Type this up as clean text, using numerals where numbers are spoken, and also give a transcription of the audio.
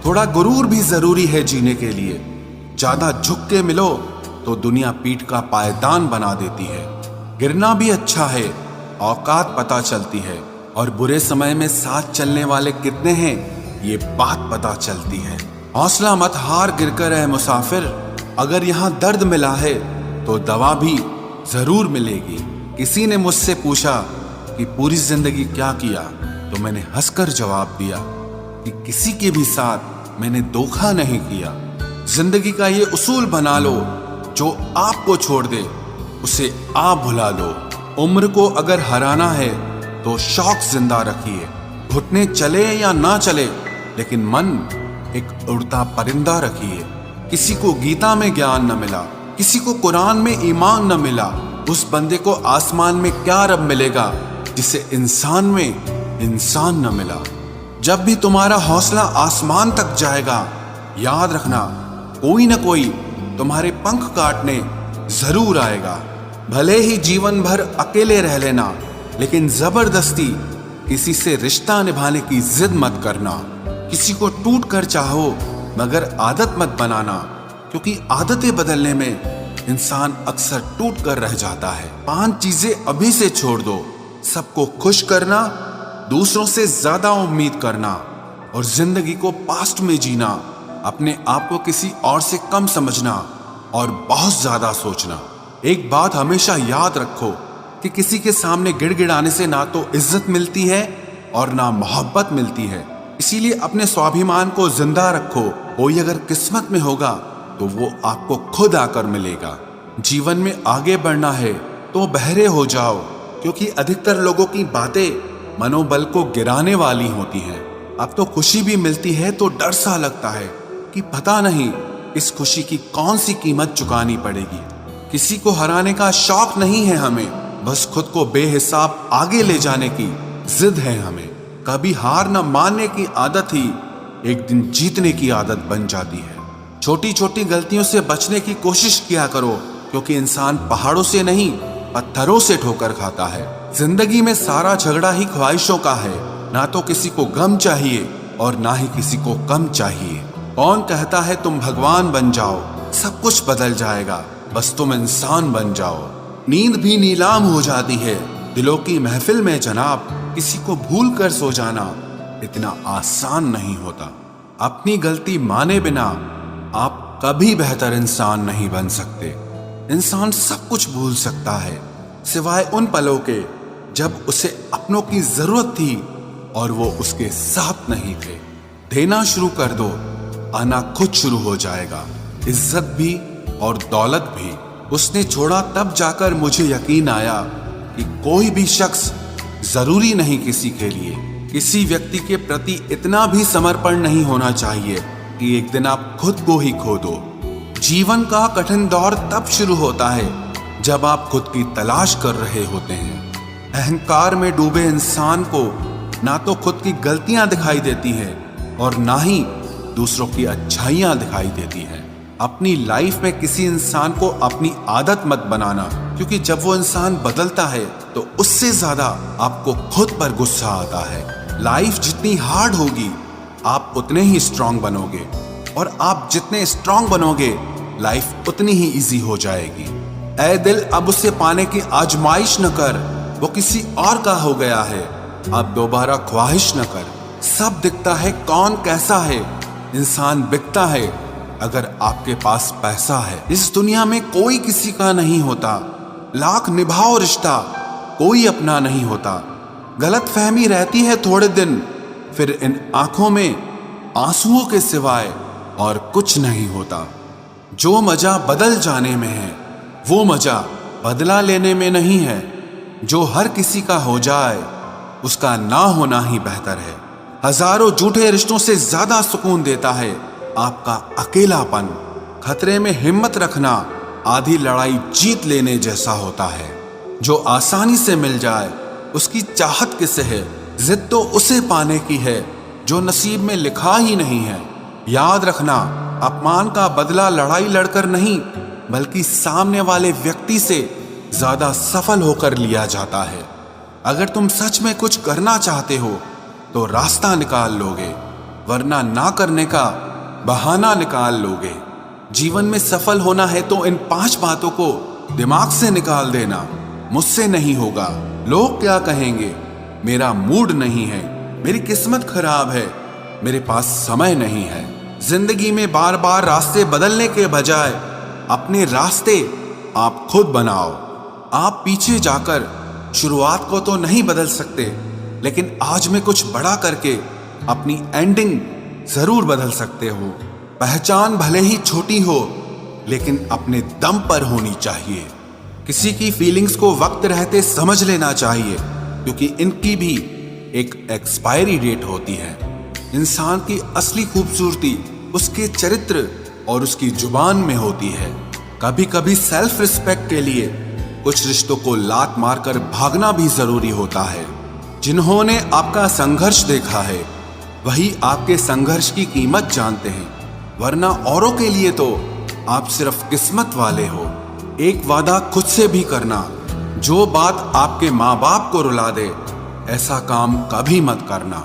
थोड़ा गुरूर भी जरूरी है जीने के लिए। ज्यादा झुक के मिलो तो दुनिया पीठ का पायदान बना देती है। गिरना भी अच्छा है, औकात पता चलती है, और बुरे समय में साथ चलने वाले कितने हैं ये बात पता चलती है। हौसला मत हार, गिरकर है मुसाफिर। अगर यहाँ दर्द मिला है तो दवा भी जरूर मिलेगी। किसी ने मुझसे पूछा कि पूरी जिंदगी क्या किया, तो मैंने हंसकर जवाब दिया कि किसी के भी साथ मैंने धोखा नहीं किया। जिंदगी का ये उसूल बना लो, जो आपको छोड़ दे उसे आप भुला लो। उम्र को अगर हराना है तो शौक जिंदा रखिए। घुटने चले या ना चले, लेकिन मन एक उड़ता परिंदा रखिए। किसी को गीता में ज्ञान न मिला, किसी को कुरान में ईमान न मिला, उस बंदे को आसमान में क्या रब मिलेगा जिसे इंसान में इंसान न मिला। जब भी तुम्हारा हौसला आसमान तक जाएगा, याद रखना कोई न कोई तुम्हारे पंख काटने जरूर आएगा। भले ही जीवन भर अकेले रह लेना, लेकिन जबरदस्ती किसी से रिश्ता निभाने की जिद मत करना। किसी को टूट कर चाहो, मगर आदत मत बनाना, क्योंकि आदतें बदलने में इंसान अक्सर टूट कर रह जाता है। 5 चीजें अभी से छोड़ दो। सबको खुश करना, दूसरों से ज्यादा उम्मीद करना, और जिंदगी को पास्ट में जीना। अपने आप को किसी और से कम समझना और बहुत ज्यादा सोचना। एक बात हमेशा याद रखो कि किसी के सामने गिड़गिड़ाने से ना तो इज्जत मिलती है और ना मोहब्बत मिलती है। इसीलिए अपने स्वाभिमान को जिंदा रखो। कोई अगर किस्मत में होगा तो वो आपको खुद आकर मिलेगा। जीवन में आगे बढ़ना है तो बहरे हो जाओ, क्योंकि अधिकतर लोगों की बातें मनोबल को गिराने वाली होती हैं। अब तो खुशी भी मिलती है तो डर सा लगता है कि पता नहीं इस खुशी की कौन सी कीमत चुकानी पड़ेगी। किसी को हराने का शौक नहीं है हमें, बस खुद को बेहिसाब आगे ले जाने की जिद है हमें। कभी हार न मानने की आदत ही एक दिन जीतने की आदत बन जाती है। छोटी छोटी गलतियों से बचने की कोशिश किया करो, क्योंकि इंसान पहाड़ों से नहीं पत्थरों से ठोकर खाता है। जिंदगी में सारा झगड़ा ही ख्वाहिशों का है। ना तो किसी को गम चाहिए और ना ही किसी को कम चाहिए। कौन कहता है तुम भगवान बन जाओ, सब कुछ बदल जाएगा, बस तुम इंसान बन जाओ। नींद भी नीलाम हो जाती है दिलों की महफिल में जनाब। किसी को भूल कर सो जाना इतना आसान नहीं होता। अपनी गलती माने बिना आप कभी बेहतर इंसान नहीं बन सकते। इंसान सब कुछ भूल सकता है, सिवाय उन पलों के जब उसे अपनों की जरूरत थी और वो उसके साथ नहीं थे। देना शुरू कर दो, आना खुद शुरू हो जाएगा। इज्जत भी और दौलत भी। उसने छोड़ा तब जाकर मुझे यकीन आया कि कोई भी शख्स जरूरी नहीं किसी के लिए। किसी व्यक्ति के प्रति इतना भी समर्पण नहीं होना चाहिए कि एक दिन आप खुद को ही खो दो। जीवन का कठिन दौर तब शुरू होता है जब आप खुद की तलाश कर रहे होते हैं। अहंकार में डूबे इंसान को ना तो खुद की गलतियां दिखाई देती हैं और ना ही दूसरों की अच्छाइयां दिखाई देती हैं। अपनी लाइफ में किसी इंसान को अपनी आदत मत बनाना, क्योंकि जब वो इंसान बदलता है तो उससे ज्यादा आपको खुद पर गुस्सा आता है। लाइफ जितनी हार्ड होगी आप उतने ही स्ट्रांग बनोगे, और आप जितने स्ट्रांग बनोगे लाइफ उतनी ही इजी हो जाएगी। ऐ दिल अब उसे पाने की आजमाइश न कर, वो किसी और का हो गया है, अब दोबारा ख्वाहिश न कर। सब दिखता है कौन कैसा है, इंसान बिकता है अगर आपके पास पैसा है। इस दुनिया में कोई किसी का नहीं होता, लाख निभाओ रिश्ता कोई अपना नहीं होता। गलत फहमी रहती है थोड़े दिन, फिर इन आंखों में आंसुओं के सिवाय और कुछ नहीं होता। जो मजा बदल जाने में है वो मजा बदला लेने में नहीं है। जो हर किसी का हो जाए उसका ना होना ही बेहतर है। हजारों झूठे रिश्तों से ज्यादा सुकून देता है आपका अकेलापन। खतरे में हिम्मत रखना आधी लड़ाई जीत लेने जैसा होता है। जो आसानी से मिल जाए उसकी चाहत किसे है, जिद तो उसे पाने की है जो नसीब में लिखा ही नहीं है। याद रखना, अपमान का बदला लड़ाई लड़कर नहीं बल्कि सामने वाले व्यक्ति से ज्यादा सफल होकर लिया जाता है। अगर तुम सच में कुछ करना चाहते हो तो रास्ता निकाल लोगे, वरना ना करने का बहाना निकाल लोगे। जीवन में सफल होना है तो इन 5 बातों को दिमाग से निकाल देना। मुझसे नहीं होगा, लोग क्या कहेंगे, मेरा मूड नहीं है, मेरी किस्मत खराब है, मेरे पास समय नहीं है। जिंदगी में बार बार रास्ते बदलने के बजाय अपने रास्ते आप खुद बनाओ। आप पीछे जाकर शुरुआत को तो नहीं बदल सकते, लेकिन आज में कुछ बड़ा करके अपनी एंडिंग जरूर बदल सकते हो। पहचान भले ही छोटी हो, लेकिन अपने दम पर होनी चाहिए। किसी की फीलिंग्स को वक्त रहते समझ लेना चाहिए, क्योंकि इनकी भी एक एक्सपायरी डेट होती है। इंसान की असली खूबसूरती उसके चरित्र और उसकी जुबान में होती है। कभी कभी सेल्फ रिस्पेक्ट के लिए कुछ रिश्तों को लात मारकर भागना भी जरूरी होता है। जिन्होंने आपका संघर्ष देखा है वही आपके संघर्ष की कीमत जानते हैं, वरना औरों के लिए तो आप सिर्फ किस्मत वाले हो। एक वादा खुद से भी करना, जो बात आपके माँ बाप को रुला दे, ऐसा काम कभी मत करना।